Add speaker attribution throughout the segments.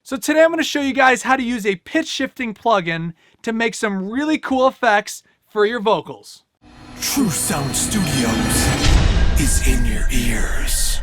Speaker 1: So today I'm going to show you guys how to use a pitch shifting plugin to make some really cool effects for your vocals.
Speaker 2: True Sound Studios is in your ears.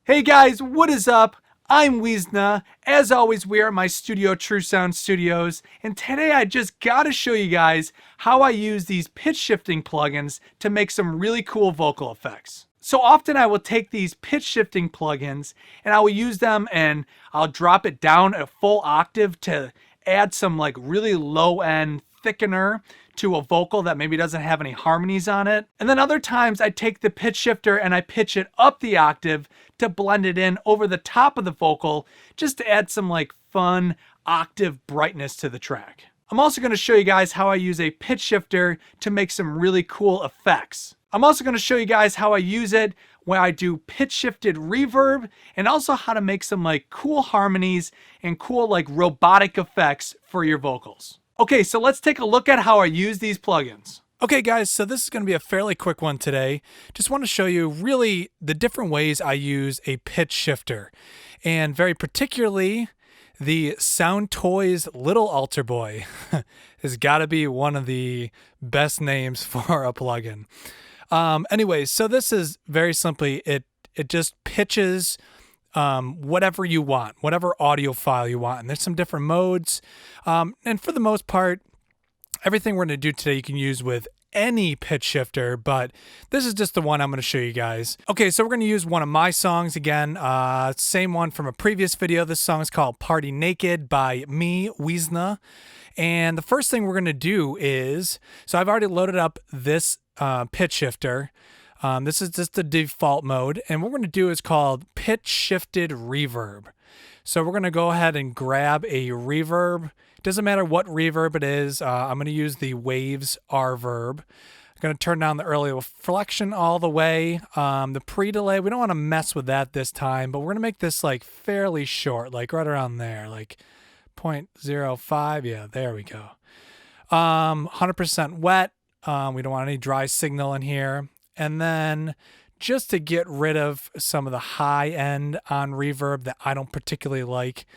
Speaker 1: Hey guys, what is up? I'm Weezna. As always, we are at my studio, True Sound Studios, and today I just gotta show you guys how I use these pitch shifting plugins to make some really cool vocal effects. So often I will take these pitch shifting plugins and I will use them and I'll drop it down a full octave to add some like really low end thickener to a vocal that maybe doesn't have any harmonies on it. And then other times I take the pitch shifter and I pitch it up the octave to blend it in over the top of the vocal just to add some like fun octave brightness to the track. I'm also going to show you guys how I use a pitch shifter to make some really cool effects. I'm also going to show you guys how I use it when I do pitch shifted reverb and also how to make some like cool harmonies and cool like robotic effects for your vocals. Okay, so let's take a look at how I use these plugins. Okay guys, so this is going to be a fairly quick one today. Just want to show you really the different ways I use a pitch shifter, and very particularly the Soundtoys Little Alterboy has got to be one of the best names for a plugin. Anyways, so this is very simply, it just pitches whatever you want, whatever audio file you want. And there's some different modes. And for the most part, everything we're going to do today you can use with any pitch shifter, but this is just the one I'm going to show you guys. Okay, so we're going to use one of my songs again, same one from a previous video. This song is called Party Naked by me, Weezna. And the first thing we're going to do is, so I've already loaded up this pitch shifter. This is just the default mode, and what we're going to do is called pitch shifted reverb. So we're going to go ahead and grab a reverb. Doesn't matter what reverb it is. I'm going to use the Waves Reverb. I'm going to turn down the early reflection all the way. The pre-delay, we don't want to mess with that this time, but we're going to make this like fairly short, like right around there, like 0.05. Yeah, there we go. 100% wet. We don't want any dry signal in here. And then just to get rid of some of the high end on reverb that I don't particularly like,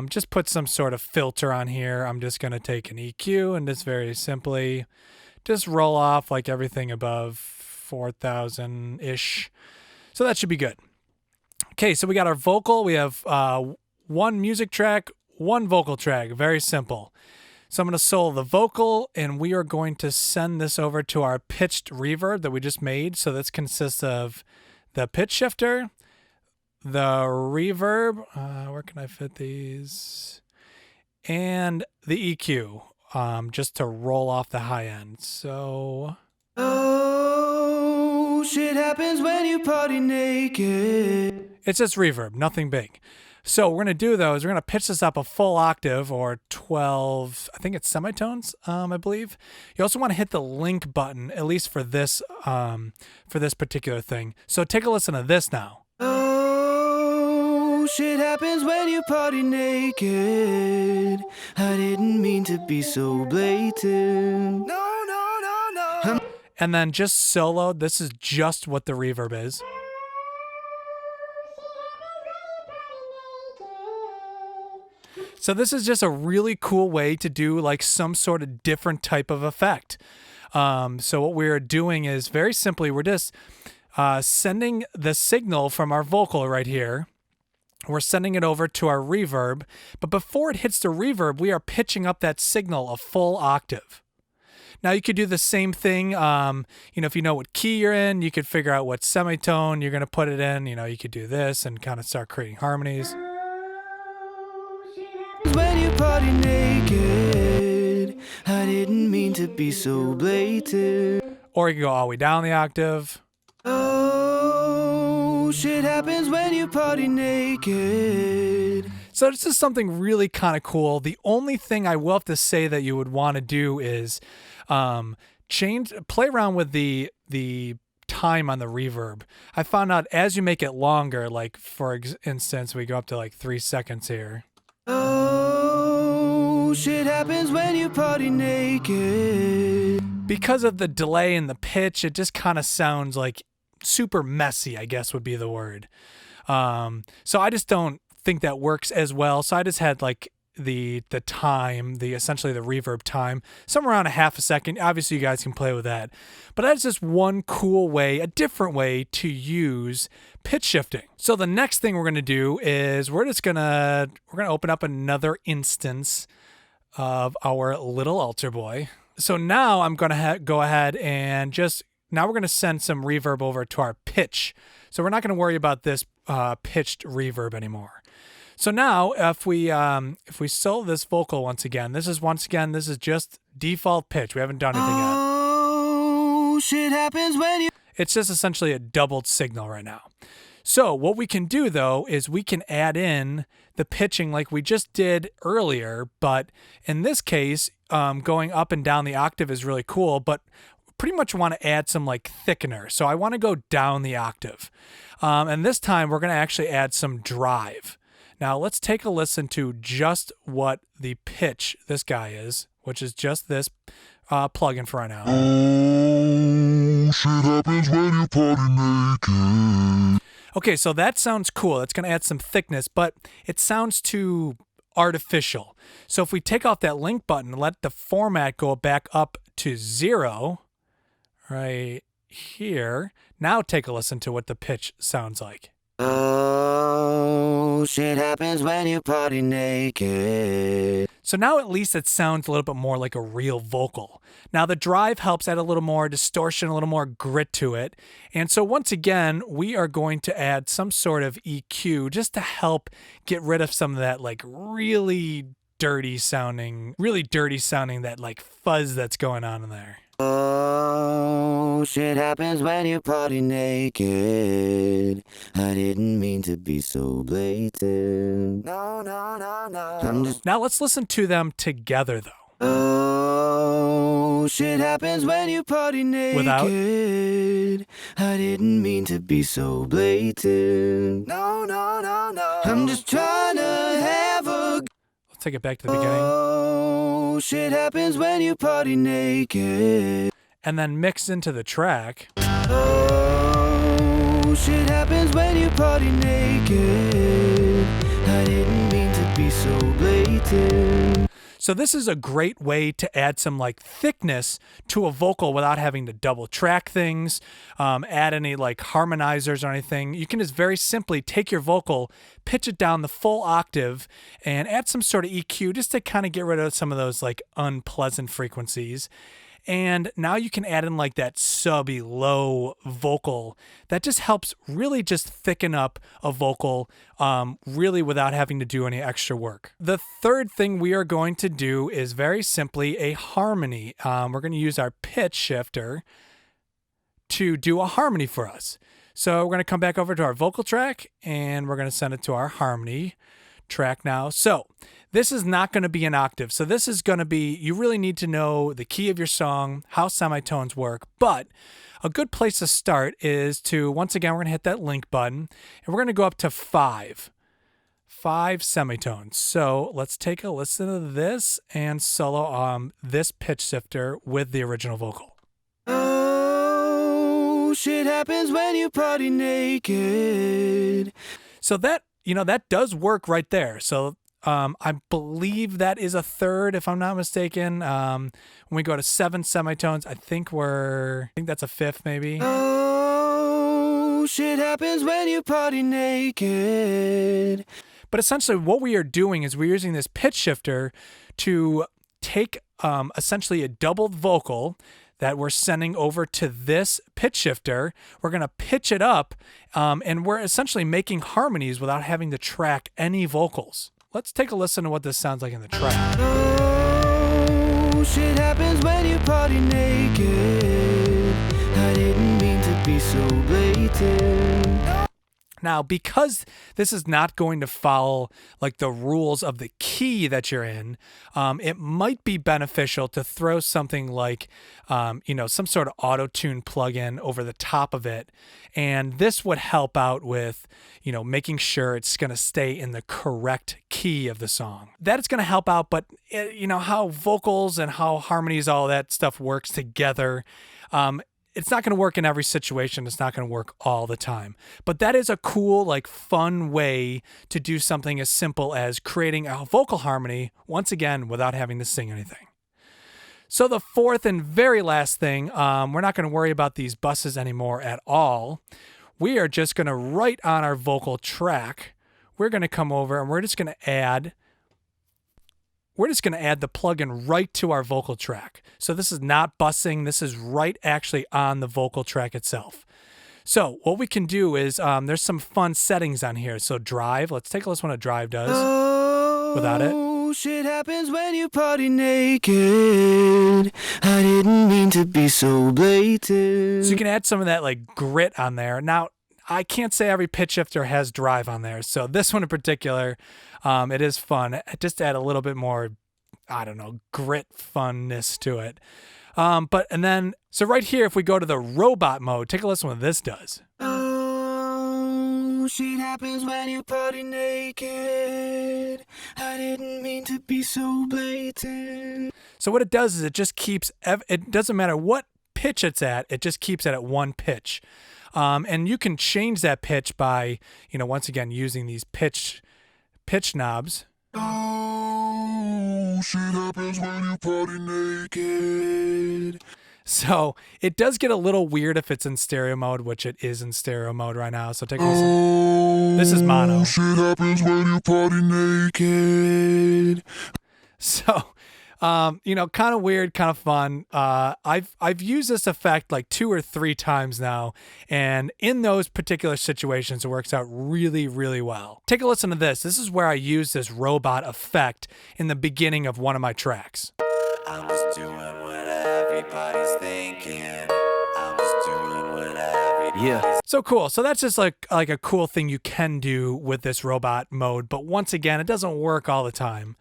Speaker 1: just put some sort of filter on here. I'm just going to take an EQ and just very simply just roll off like everything above 4,000-ish. So that should be good. Okay, so we got our vocal. We have one music track, one vocal track. Very simple. So I'm going to solo the vocal, and we are going to send this over to our pitched reverb that we just made. So this consists of the pitch shifter, the reverb, where can I fit these, and the EQ, just to roll off the high end. So,
Speaker 2: Oh, shit happens when you party naked.
Speaker 1: It's just reverb, nothing big. So what we're going to do, though, is we're going to pitch this up a full octave, or 12, I think it's semitones, I believe. You also want to hit the link button, at least for this particular thing. So take a listen to this now.
Speaker 2: Oh, shit happens when you party naked. I didn't mean to be so blatant. No.
Speaker 1: And then just solo, this is just what the reverb is. So this is just a really cool way to do like some sort of different type of effect. So what we're doing is very simply, we're just sending the signal from our vocal right here. We're sending it over to our reverb, but before it hits the reverb, we are pitching up that signal a full octave. Now you could do the same thing, if you know what key you're in, you could figure out what semitone you're going to put it in. You could do this and kind of start creating harmonies.
Speaker 2: When you party naked, I didn't mean to be so blatant.
Speaker 1: Or you can go all the way down the octave.
Speaker 2: Oh, shit happens when you party naked.
Speaker 1: So this is something really kind of cool. The only thing I will have to say that you would want to do is play around with the time on the reverb. I found out as you make it longer, like for instance, we go up to like 3 seconds here.
Speaker 2: Oh, shit happens when you party naked.
Speaker 1: Because of the delay in the pitch, it just kind of sounds like super messy, I guess would be the word. So I just don't think that works as well. So I just had like the time, essentially the reverb time, somewhere around a half a second. Obviously you guys can play with that, but that's just one cool way, a different way to use pitch shifting. So the next thing we're going to do is we're going to open up another instance of our Little Alterboy. So now I'm going to go ahead and now we're going to send some reverb over to our pitch. So we're not going to worry about this pitched reverb anymore. So now if we solo this vocal once again, this is just default pitch. We haven't done anything yet.
Speaker 2: Oh, shit happens when you...
Speaker 1: It's just essentially a doubled signal right now. So what we can do though is we can add in the pitching like we just did earlier, but in this case, going up and down the octave is really cool, but pretty much want to add some like thickener. So I want to go down the octave. And this time we're going to actually add some drive. Now let's take a listen to just what the pitch this guy is, which is just this plugin for right now.
Speaker 2: Oh, shit happens when you party naked.
Speaker 1: Okay, so that sounds cool. It's going to add some thickness, but it sounds too artificial. So if we take off that link button and let the format go back up to 0 right here, now take a listen to what the pitch sounds like.
Speaker 2: Oh, shit happens when you party naked.
Speaker 1: So now at least it sounds a little bit more like a real vocal. Now the drive helps add a little more distortion, a little more grit to it. And so once again, we are going to add some sort of EQ just to help get rid of some of that like really dirty sounding, that like fuzz that's going on in there.
Speaker 2: Oh, shit happens when you party naked. I didn't mean to be so blatant. No.
Speaker 1: Now let's listen to them together though.
Speaker 2: Oh, shit happens when you party naked.
Speaker 1: Without?
Speaker 2: I didn't mean to be so blatant. No. I'm just trying to have a...
Speaker 1: Let's take it back to the beginning.
Speaker 2: Oh, shit happens when you party naked.
Speaker 1: And then mix into the track.
Speaker 2: Oh, shit happens when you party naked. I didn't mean to be so blatant.
Speaker 1: So this is a great way to add some like thickness to a vocal without having to double track things, add any like harmonizers or anything. You can just very simply take your vocal, pitch it down the full octave, and add some sort of EQ just to kind of get rid of some of those like unpleasant frequencies. And now you can add in like that subby low vocal that just helps really just thicken up a vocal really without having to do any extra work. The third thing we are going to do is very simply a harmony. We're going to use our pitch shifter to do a harmony for us. So we're going to come back over to our vocal track and we're going to send it to our harmony track now. So this is not going to be an octave. So this is going to be, you really need to know the key of your song, how semitones work. But a good place to start is to, once again, we're going to hit that link button and we're going to go up to 5 semitones. So let's take a listen to this and solo this pitch shifter with the original vocal.
Speaker 2: Oh, shit happens when you party naked.
Speaker 1: So that, that does work right there. So I believe that is a third, if I'm not mistaken. When we go to 7 semitones, I think that's a fifth maybe.
Speaker 2: Oh, shit happens when you party naked.
Speaker 1: But essentially what we are doing is we're using this pitch shifter to take essentially a doubled vocal that we're sending over to this pitch shifter. We're going to pitch it up, and we're essentially making harmonies without having to track any vocals. Let's take a listen to what this sounds like in the track.
Speaker 2: Oh, shit happens when you party naked. I didn't mean to be so blatant.
Speaker 1: Now, because this is not going to follow like the rules of the key that you're in, it might be beneficial to throw something like, some sort of auto-tune plugin over the top of it. And this would help out with, making sure it's going to stay in the correct key of the song. That is going to help out, but how vocals and how harmonies, all that stuff works together. it's not going to work in every situation. It's not going to work all the time. But that is a cool, like, fun way to do something as simple as creating a vocal harmony, once again, without having to sing anything. So the fourth and very last thing, we're not going to worry about these buses anymore at all. We are just going to write on our vocal track. We're going to come over and we're just going to add the plugin right to our vocal track. So this is not bussing. This is right actually on the vocal track itself. So what we can do is there's some fun settings on here. So drive, let's take a listen what a drive does without it.
Speaker 2: Shit happens when you party naked. I didn't mean to be so blatant.
Speaker 1: So you can add some of that like grit on there. Now, I can't say every pitch shifter has drive on there. So this one in particular, it is fun. Just add a little bit more, I don't know, grit funness to it. So right here, if we go to the robot mode, take a listen what this does.
Speaker 2: Shit happens when you party naked. I didn't mean to be so blatant.
Speaker 1: So what it does is it just keeps, it doesn't matter what pitch it's at, it just keeps it at one pitch. And you can change that pitch by, once again, using these pitch knobs.
Speaker 2: Oh, shit happens when you party naked.
Speaker 1: So it does get a little weird if it's in stereo mode, which it is in stereo mode right now. So take a listen. This is mono.
Speaker 2: Shit happens when you party naked.
Speaker 1: So, kind of weird, kind of fun. I've used this effect like 2 or 3 times now, and in those particular situations, it works out really, really well. Take a listen to this. This is where I use this robot effect in the beginning of one of my tracks.
Speaker 2: I'm just doing what everybody's thinking. I'm just doing what everybody's
Speaker 1: So cool. So that's just like a cool thing you can do with this robot mode. But once again, it doesn't work all the time.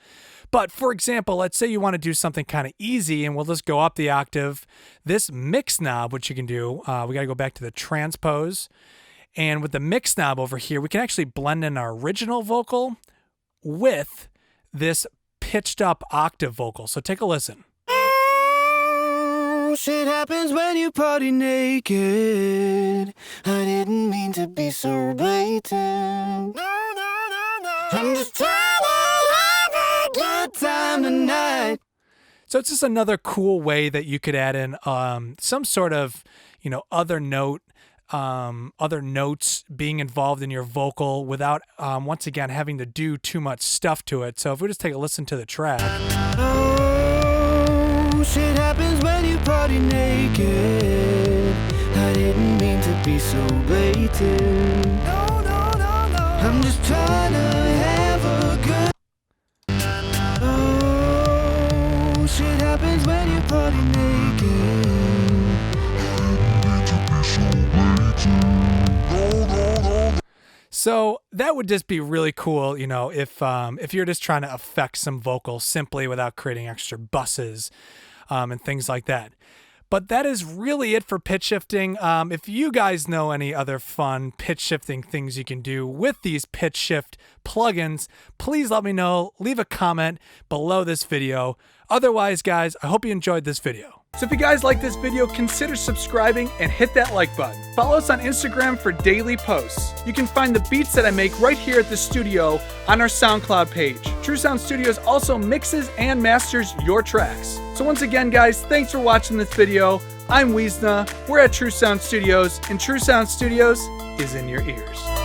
Speaker 1: But for example, let's say you want to do something kind of easy and we'll just go up the octave. This mix knob, which you can do, we got to go back to the transpose. And with the mix knob over here, we can actually blend in our original vocal with this pitched up octave vocal. So take a listen.
Speaker 2: Oh, shit happens when you party naked. I didn't mean to be so blatant. No. I'm just trying to have a good time tonight.
Speaker 1: So it's just another cool way that you could add in some sort of, other notes being involved in your vocal without, once again, having to do too much stuff to it. So if we just take a listen to the track.
Speaker 2: Oh, shit happens when you party naked. I didn't mean to be so blatant. No. I'm just trying to have a good. Oh, shit happens when you party naked.
Speaker 1: So that would just be really cool, if you're just trying to affect some vocals simply without creating extra buses and things like that. But that is really it for pitch shifting. If you guys know any other fun pitch shifting things you can do with these pitch shift plugins, please let me know. Leave a comment below this video. Otherwise, guys, I hope you enjoyed this video. So if you guys like this video, consider subscribing and hit that like button. Follow us on Instagram for daily posts. You can find the beats that I make right here at the studio on our SoundCloud page. True Sound Studios also mixes and masters your tracks. So once again, guys, thanks for watching this video. I'm Weezna, we're at True Sound Studios, and True Sound Studios is in your ears.